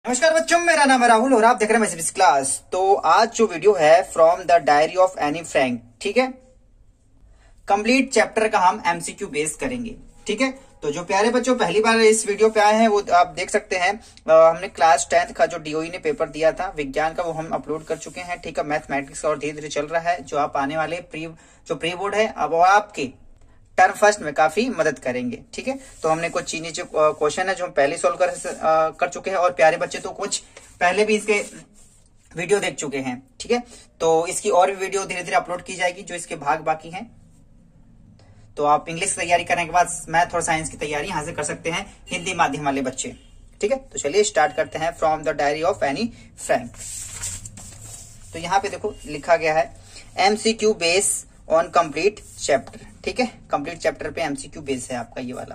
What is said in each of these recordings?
नमस्कार बच्चों, मेरा नाम है राहुल और आप देख रहे हैं मैथमेटिक्स क्लास। तो आज जो वीडियो है from the diary of Anne Frank, ठीक है, कंप्लीट चैप्टर का हम एमसीक्यू बेस करेंगे। ठीक है, तो जो प्यारे बच्चों पहली बार इस वीडियो पे आए हैं वो आप देख सकते हैं, हमने क्लास 10th का जो डीओई ने पेपर दिया था विज्ञान का वो हम अपलोड कर चुके हैं। ठीक है, मैथमेटिक्स और धीरे धीरे चल रहा है। जो आप आने वाले प्री बोर्ड है अब वो आपके टर्म फर्स्ट में काफी मदद करेंगे। ठीक है, तो हमने कुछ चीजें जो क्वेश्चन है जो हम पहले सॉल्व कर चुके हैं और प्यारे बच्चे तो कुछ पहले भी इसके वीडियो देख चुके हैं। ठीक है, तो इसकी और भी वीडियो धीरे धीरे अपलोड की जाएगी जो इसके भाग बाकी हैं। तो आप इंग्लिश की तैयारी करने के बाद मैथ और साइंस की तैयारी यहां से कर सकते हैं, हिंदी माध्यम वाले बच्चे। ठीक है, तो चलिए स्टार्ट करते हैं from the diary of Anne Frank. तो यहाँ पे देखो लिखा गया है MCQ base on complete chapter. ठीक है, कंप्लीट चैप्टर पे एमसीक्यू बेस है आपका ये वाला।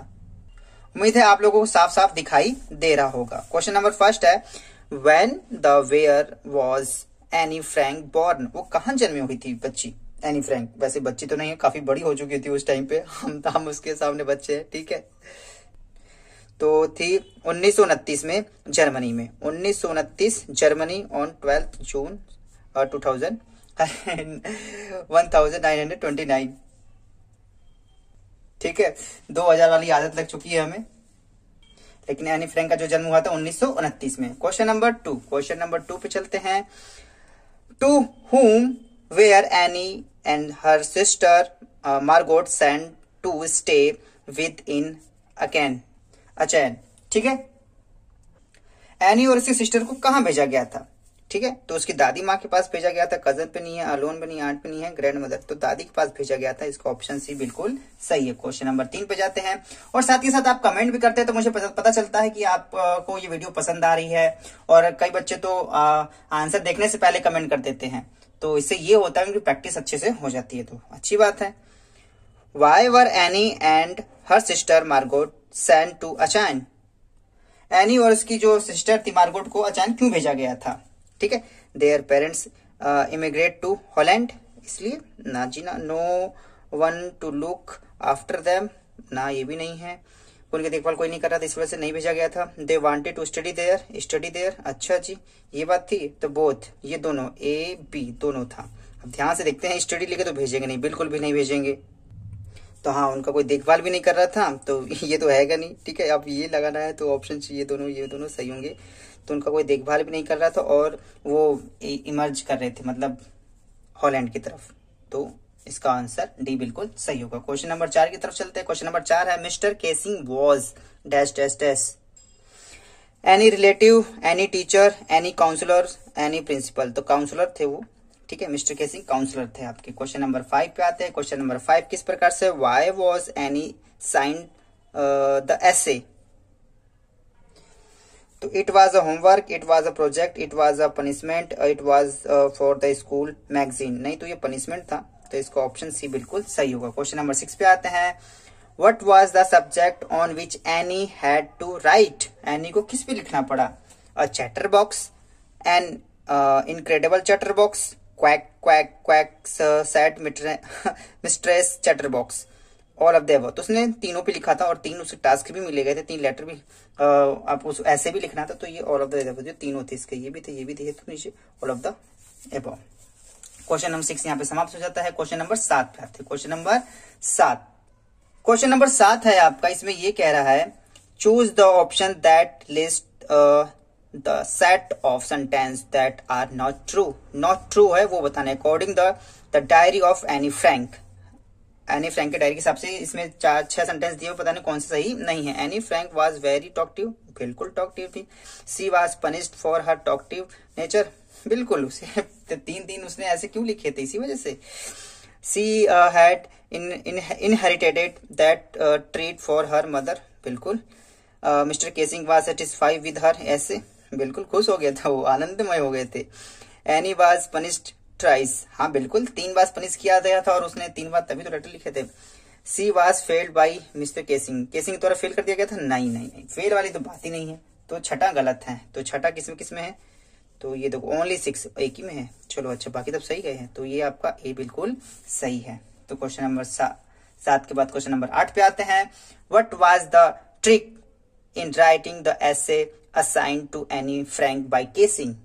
उम्मीद है आप लोगों को साफ साफ दिखाई दे रहा होगा। क्वेश्चन नंबर फर्स्ट है, when the where was Anne Frank born. वो कहां जन्मी हुई थी बच्ची एनी फ्रैंक। वैसे बच्ची तो नहीं है, काफी बड़ी हो चुकी थी उस टाइम पे, हम उसके सामने बच्चे हैं। ठीक है, तो थी 1929 में जर्मनी में। 1929 जर्मनी ऑन 12 जून 1929। ठीक है, 2000 वाली आदत लग चुकी है हमें, लेकिन एनी फ्रैंक का जो जन्म हुआ था 1929 में। क्वेश्चन नंबर 2 पे चलते हैं। To whom where Anne and her sister Margot sent to stay with in Aachen. ठीक है, एनी और उसकी सिस्टर को कहां भेजा गया था। ठीक है, तो उसकी दादी माँ के पास भेजा गया था, कजन पे नहीं है, अलोन पे नहीं है, आंट पे नहीं है, ग्रैंड मदर, तो दादी के पास भेजा गया था। इसका ऑप्शन सी बिल्कुल सही है। क्वेश्चन नंबर 3 पे जाते हैं। और साथ ही साथ आप कमेंट भी करते हैं तो मुझे पता चलता है कि आपको ये वीडियो पसंद आ रही है। और कई बच्चे तो आंसर देखने से पहले कमेंट कर देते हैं, तो इससे ये होता है कि प्रैक्टिस अच्छे से हो जाती है, तो अच्छी बात है। Why were Anne and her sister Margot sent to Aachen. Anne और उसकी जो सिस्टर थी मार्गोट को अचैन क्यों भेजा गया था। ठीक है, their parents immigrate to Holland, इसलिए ना जी ना। No one to look after them, ना ये भी नहीं है, उनकी देखभाल कोई नहीं कर रहा था इस वजह से नहीं भेजा गया था। They wanted to study there, अच्छा जी ये बात थी। तो बोथ, ये दोनों ए बी दोनों था। अब ध्यान से देखते हैं, स्टडी लिखे तो भेजेंगे नहीं, बिल्कुल भी नहीं भेजेंगे। तो हाँ, उनका कोई देखभाल भी नहीं कर रहा था, तो ये तो हैगा नहीं। ठीक है, अब ये लगाना है तो ऑप्शन ये दोनों सही होंगे। तो उनका कोई देखभाल भी नहीं कर रहा था और वो इमर्ज कर रहे थे, मतलब हॉलैंड की तरफ। तो इसका आंसर डी बिल्कुल सही होगा। क्वेश्चन नंबर 4 की तरफ चलते हैं। क्वेश्चन नंबर 4 है, Mister Keesing was dash dash dash any relative, any teacher, any counsellor, any principal. तो काउंसलर थे वो। ठीक है, मिस्टर केसिंग काउंसलर थे आपके। क्वेश्चन नंबर 5 पे आते हैं। क्वेश्चन नंबर 5 किस प्रकार से, why was Anne signed the essay. तो it was a homework, it was a project, it was a punishment, it was for the school magazine. नहीं, तो ये पनिशमेंट था, तो इसका ऑप्शन सी बिल्कुल सही होगा। क्वेश्चन नंबर 6 पे आते हैं। What was the subject on which Anne had to write. Anne को किस पे लिखना पड़ा। A chatterbox, an incredible chatterbox, quack quack quack said mistress chatterbox, all of the above. तो उसने तीनों पे लिखा था और 3 उसे टास्क भी मिले गए थे, 3 लेटर भी आपको ऐसे भी लिखना था। तो ये ऑल ऑफ द अबव जो तीनों थे इसके, ये भी थे तो नीचे all of the above. Question number 6 यहाँ पे समाप्त हो जाता है। क्वेश्चन नंबर 7 पे आते हैं। क्वेश्चन नंबर 7 है आपका। इसमें ये कह रहा है, choose the option that list the set of sentence that are not true. Not true है वो बताना है। According the diary of Anne Frank. Anne Frank के डायरी के हिसाब से इसमें 4-6 सेंटेंस दिए, पता नहीं कौन सा सही नहीं है। Anne Frank was very talkative, बिल्कुल टॉकटिव थी। She was punished for her talkative nature, बिल्कुल। उसे 3 उसने ऐसे क्यों लिखे थे, इसी वजह से। She had inherited that treat for her mother, बिल्कुल। Mister Keesing was satisfied with her, ऐसे बिल्कुल खुश हो गया था वो, आनंदमय हो गए थे। एनी वाज पनिश्ड ट्राइस, हाँ बिल्कुल 3 बार पनिश किया गया था और उसने 3 बार तभी तो लेटर लिखे थे। She was failed by mister casing, casing द्वारा फेल कर दिया गया था। नहीं, फेल वाली तो बात ही नहीं है, तो छठा गलत है। तो छठा किस में है, तो ये देखो ओनली 6 एक ही में है। चलो अच्छा, बाकी तब सही गए हैं, तो ये आपका ए बिल्कुल सही है। तो क्वेश्चन नंबर 7 के बाद क्वेश्चन नंबर 8 पे आते हैं। What was the trick in writing the essay assigned to Annie Frank by Casing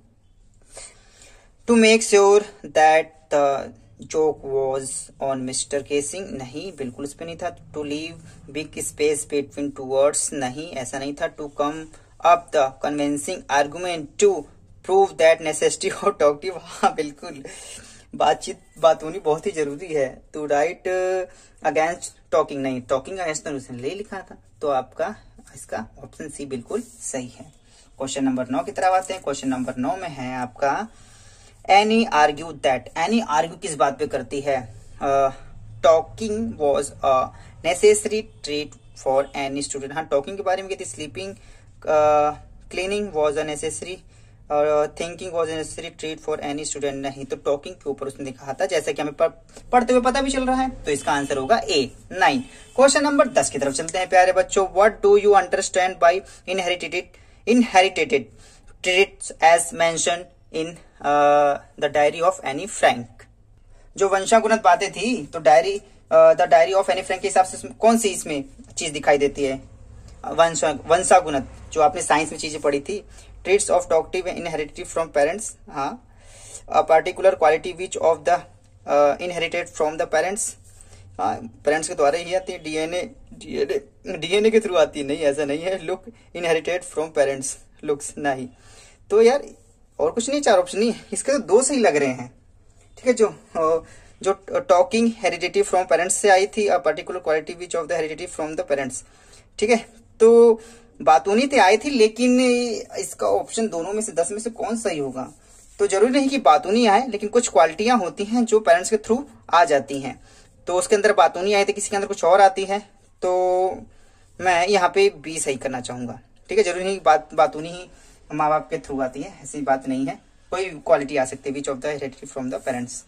to make sure that the joke was on Mr. Casing. नहीं, बिल्कुल इस पे नहीं था. To leave big space between two words. नहीं, ऐसा नहीं था. To come up the convincing argument to prove that necessity of talkative. हाँ बिल्कुल, बात होनी बहुत ही जरूरी है. To write against talking. नहीं, talking against उसने ले लिखा था, तो आपका इसका ऑप्शन सी बिल्कुल सही है. क्वेश्चन नंबर 9 की तरफ आते हैं. क्वेश्चन नंबर 9 में है आपका Anne argue that. Anne argue किस बात पे करती है? Talking was a necessary treat for any student. हाँ, टॉकिंग के बारे में कहती. Sleeping, cleaning was a necessary और thinking was a necessary treat for any student. नहीं, तो टॉकिंग के ऊपर उसने लिखा था, जैसा कि हमें पढ़ते हुए पता भी चल रहा है. तो इसका आंसर होगा ए 9. क्वेश्चन नंबर 10 की तरफ चलते हैं प्यारे बच्चों. What do you understand by inherited traits as mentioned in the diary of Anne Frank. जो वंशागुणत बातें थी, तो the diary of Anne Frank के हिसाब से कौन सी इसमें चीज दिखाई देती है? वंशागुणत, जो आपने साइंस में चीजें पढ़ी थी. Traits of talkative inherited from parents. हाँ, a particular quality which of the inherited from the parents. हाँ, पेरेंट्स के द्वारा ही आती है. डीएनए के थ्रू आती है. नहीं, ऐसा नहीं है. Look inherited from parents. Looks नहीं. तो यार और कुछ नहीं, 4 ऑप्शन नहीं, इसके तो 2 सही लग रहे हैं. ठीक है, जो टॉकिंग हेरिडिटी फ्रॉम पेरेंट्स से आई थी. अ particular quality which of the heredity from the parents. ठीक है, तो बातूनी थी आई थी, लेकिन इसका ऑप्शन दोनों में से 10 में से कौन सही होगा? तो जरूरी नहीं कि बातूनी आए, लेकिन कुछ क्वालिटियां होती हैं जो पेरेंट्स के थ्रू आ जाती हैं. तो उसके अंदर बातूनी आई थी, किसी के अंदर कुछ और आती है. तो मैं यहाँ पे बी सही करना चाहूंगा. ठीक है, जरूरी नहीं बातूनी ही माँ बाप के थ्रू आती है, ऐसी बात नहीं है. कोई क्वालिटी आ सकती है which of the heredity from the parents.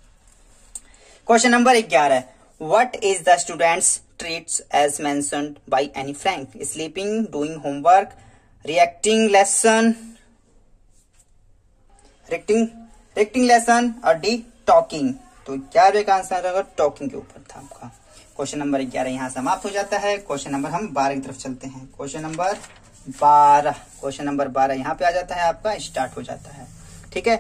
Question number 11. What is the students treats as mentioned by any frank? Sleeping, doing homework, reacting lesson और डी टॉकिंग. तो 11 का आंसर अगर टॉकिंग के ऊपर था आपका. क्वेश्चन नंबर 11 यहाँ समाप्त हो जाता है. क्वेश्चन नंबर हम 12 की तरफ चलते हैं. क्वेश्चन नंबर 12 यहाँ पे आ जाता है आपका, स्टार्ट हो जाता है. ठीक है,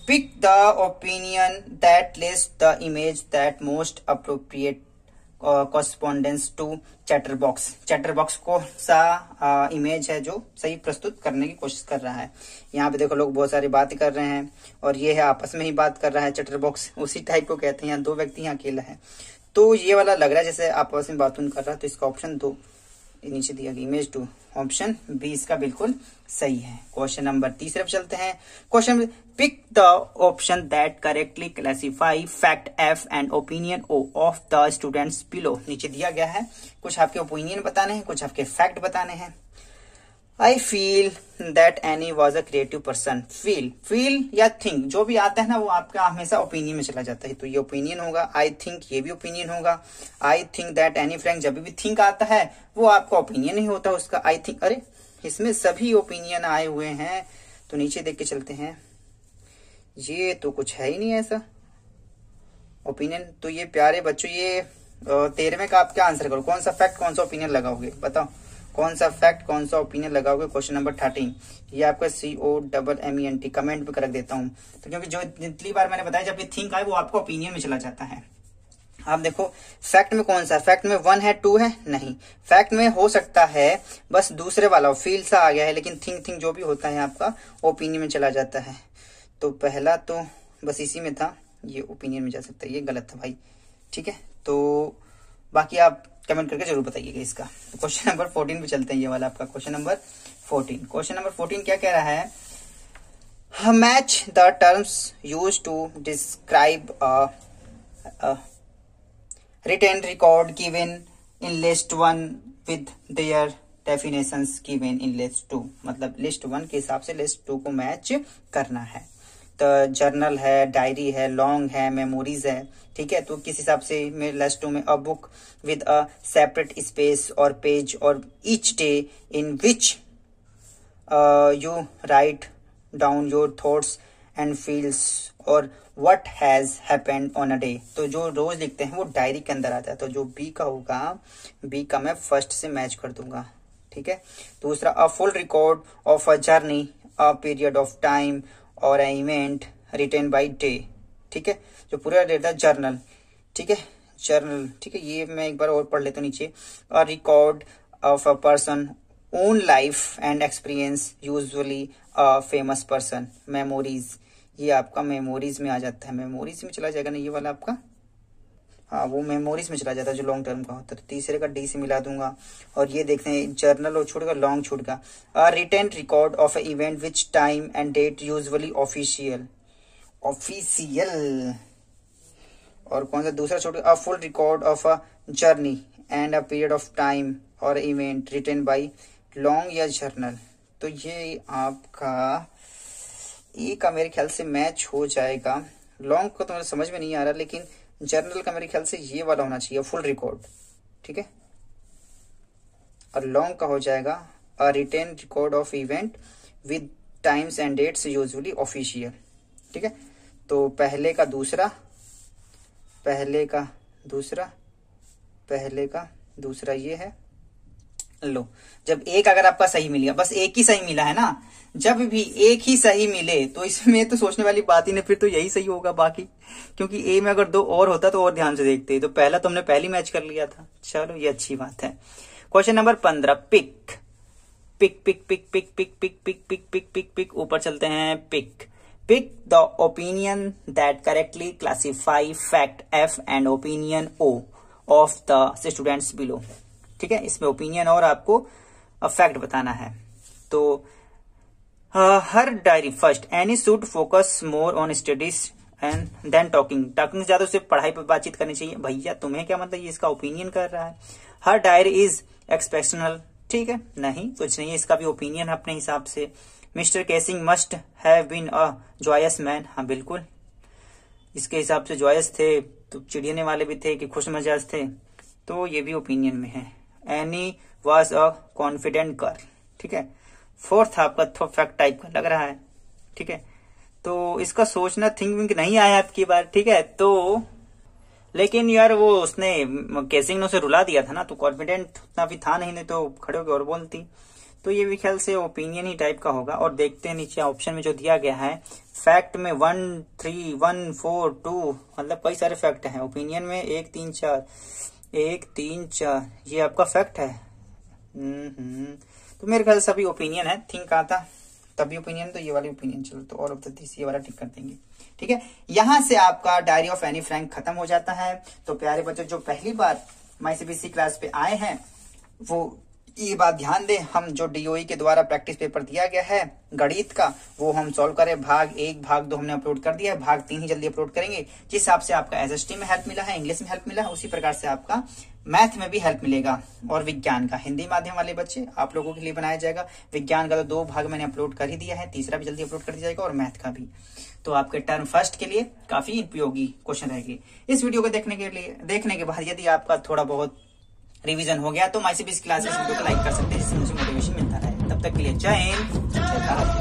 pick the opinion that list the image that most appropriate correspondence to chatter box. Chatter box को सा इमेज है जो सही प्रस्तुत करने की कोशिश कर रहा है. यहाँ पे देखो लोग बहुत सारी बातें कर रहे हैं और ये है आपस में ही बात कर रहा है. चैटर बॉक्स उसी टाइप को कहते हैं. यहाँ 2 व्यक्ति यहाँ अकेला है, तो ये वाला लग रहा है जैसे आपस में बातून कर रहा है. तो इसका ऑप्शन 2 नीचे दिया गया, इमेज 2. ऑप्शन बी इसका बिल्कुल सही है. क्वेश्चन नंबर 30 तरफ चलते हैं. Question pick the option that correctly classify fact F and opinion O of the students below. नीचे दिया गया है, कुछ आपके ओपिनियन बताने हैं, कुछ आपके फैक्ट बताने हैं. I feel that any was a creative person. Feel या थिंक, जो भी आता है ना वो आपका हमेशा ओपिनियन में चला जाता है. तो ये ओपिनियन होगा. आई थिंक, ये भी ओपिनियन होगा. I think that Anne Frank, जब भी थिंक आता है वो आपका ओपिनियन ही होता है उसका. आई थिंक, अरे इसमें सभी ओपिनियन आए हुए हैं. तो नीचे देख के चलते हैं. ये तो कुछ है ही नहीं ऐसा ओपिनियन. तो ये प्यारे बच्चों, ये 13वें का आप क्या आंसर करो? कौन सा फैक्ट, कौन सा ओपिनियन लगाओगे? बताओ कौन सा फैक्ट, कौन सा ओपिनियन लगाओगे? Question number 13. ये आपका COMMENT कमेंट पे कर देता हूं. तो क्योंकि जो जितनी बार मैंने बताया, जब ये थिंक आए वो आपको ओपिनियन में चला जाता है. आप देखो फैक्ट में कौन सा, फैक्ट में 1 है 2 है? नहीं, फैक्ट में हो सकता है बस दूसरे वाला फील सा आ गया है, लेकिन थिंक जो भी होता है आपका ओपिनियन में चला जाता है. तो पहला तो बस इसी में था, ये ओपिनियन में जा सकता है. ये गलत था भाई. ठीक है, तो बाकी आप कमेंट करके जरूर बताइएगा इसका. तो क्वेश्चन नंबर 14 पे चलते हैं. ये वाला आपका क्वेश्चन नंबर 14. क्वेश्चन नंबर 14 क्या कह रहा है? Match the terms use to describe written record given in list 1 with their definitions given in list 2. मतलब लिस्ट 1 के हिसाब से लिस्ट 2 को मैच करना है. तो जर्नल है, डायरी है, लॉन्ग है, मेमोरीज है. ठीक है, तो किस हिसाब से लिस्ट 2 में a book with a separate space और पेज और each day in which you write down your thoughts and feels और what has happened on a day. तो जो रोज लिखते हैं वो डायरी के अंदर आता है. तो जो बी का होगा, बी का मैं फर्स्ट से मैच कर दूंगा. ठीक है। दूसरा, a full record of a journey, a period of time और a event written by day, ठीक है, जो पूरा रहता है जर्नल, ठीक है, जर्नल, ठीक है। ये मैं एक बार और पढ़ लेता हूँ नीचे, a record of a person own life and experience, usually a famous person, memories, ये आपका मेमोरीज में आ जाता है, मेमोरीज में चला जाएगा ना ये वाला आपका, हाँ वो मेमोरीज में चला जाता है जो लॉन्ग टर्म का होता है। तो तीसरे का डी से मिला दूंगा। और ये देखते हैं जर्नल और छूट का लॉन्ग छूट का, a written record of a event which time and date usually official, official. और कौन सा दूसरा छोड़, a full record of a journey and a period of time और इवेंट रिटेन बाय लॉन्ग या जर्नल। तो ये आपका ए का मेरे ख्याल से मैच हो जाएगा। लॉन्ग का तो मुझे समझ में नहीं आ रहा, लेकिन जर्नल का मेरे ख्याल से ये वाला होना चाहिए, फुल रिकॉर्ड, ठीक है। और लॉन्ग का हो जाएगा a written record of event with times and dates usually official, ठीक है। तो पहले का दूसरा, पहले का दूसरा, पहले का दूसरा ये है। लो, जब एक अगर आपका सही मिल गया, बस एक ही सही मिला है ना, जब भी एक ही सही मिले तो इसमें तो सोचने वाली बात ही नहीं, फिर तो यही सही होगा बाकी, क्योंकि ए में अगर दो और होता तो और ध्यान से देखते। तो पहला तो हमने पहली मैच कर लिया था, चलो ये अच्छी बात है। Question number 15, pick pick pick pick pick pick pick pick pick pick pick pick, ऊपर चलते हैं, pick pick the opinion that correctly classify fact F and opinion O of the students below, ठीक है। इसमें ओपिनियन और आपको fact बताना है। तो her diary first, Anne should focus more on studies and then talking, talking ज्यादा उसे पढ़ाई पर बातचीत करनी चाहिए। भैया तुम्हें क्या मतलब, ये इसका ओपिनियन कर रहा है। हर डायरी इज एक्सपेक्शनल, ठीक है, नहीं कुछ नहीं है, इसका भी ओपिनियन अपने हिसाब से। मिस्टर केसिंग must have been a joyous man, हाँ बिल्कुल इसके हिसाब से जॉयस थे, तो चिढ़ने वाले भी थे कि खुश मिजाज थे, तो ये भी ओपिनियन में है। Any was a confident girl, ठीक है। फोर्थ आपका तो फैक्ट टाइप का लग रहा है, ठीक है। तो इसका सोचना थिंक विंक नहीं आया आपकी बार, ठीक है। तो लेकिन यार वो उसने केसिंग ने उसे रुला दिया था ना, तो कॉन्फिडेंट उतना भी था नहीं तो खड़े होकर और बोलती। तो ये भी ख्याल से ओपिनियन ही टाइप का होगा। और देखते हैं नीचे ऑप्शन में जो दिया गया है, फैक्ट में 1 3 1 4 2, मतलब कई सारे फैक्ट हैं। ओपिनियन में 1 3 4 1 3 4, ये आपका फैक्ट है। तो मेरे ख्याल से अभी ओपिनियन है, थिंक आता तभी ओपिनियन, तो ये वाली ओपिनियन। चलो तो और ये वाला टिक कर देंगे, ठीक है। यहां से आपका डायरी ऑफ एनी फ्रैंक खत्म हो जाता है। तो प्यारे बच्चों, जो पहली बार माय सीबीएसई क्लास पे आए हैं वो ये बात ध्यान दें, हम जो डीओई के द्वारा प्रैक्टिस पेपर दिया गया है गणित का, वो हम सॉल्व करें। भाग 1 भाग 2 हमने अपलोड कर दिया है, भाग 3 ही जल्दी अपलोड करेंगे। जिस हिसाब से आपका एसएसटी में हेल्प मिला है, इंग्लिश में हेल्प मिला है, उसी प्रकार से आपका मैथ में भी हेल्प मिलेगा। और विज्ञान का, हिंदी माध्यम वाले बच्चे आप लोगों के लिए बनाया जाएगा। विज्ञान का तो 2 भाग मैंने अपलोड कर ही दिया है, तीसरा भी जल्दी अपलोड कर दिया जाएगा, और मैथ का भी। तो आपके टर्म फर्स्ट के लिए काफी उपयोगी क्वेश्चन रहेंगे। इस वीडियो को देखने के बाद यदि आपका थोड़ा बहुत रिवीजन हो गया तो माय सीबीएसई क्लासेस वीडियो को लाइक कर सकते हैं, जिससे मुझे मोटिवेशन मिलता रहे। तब तक के लिए जय हिंद, जय भारत।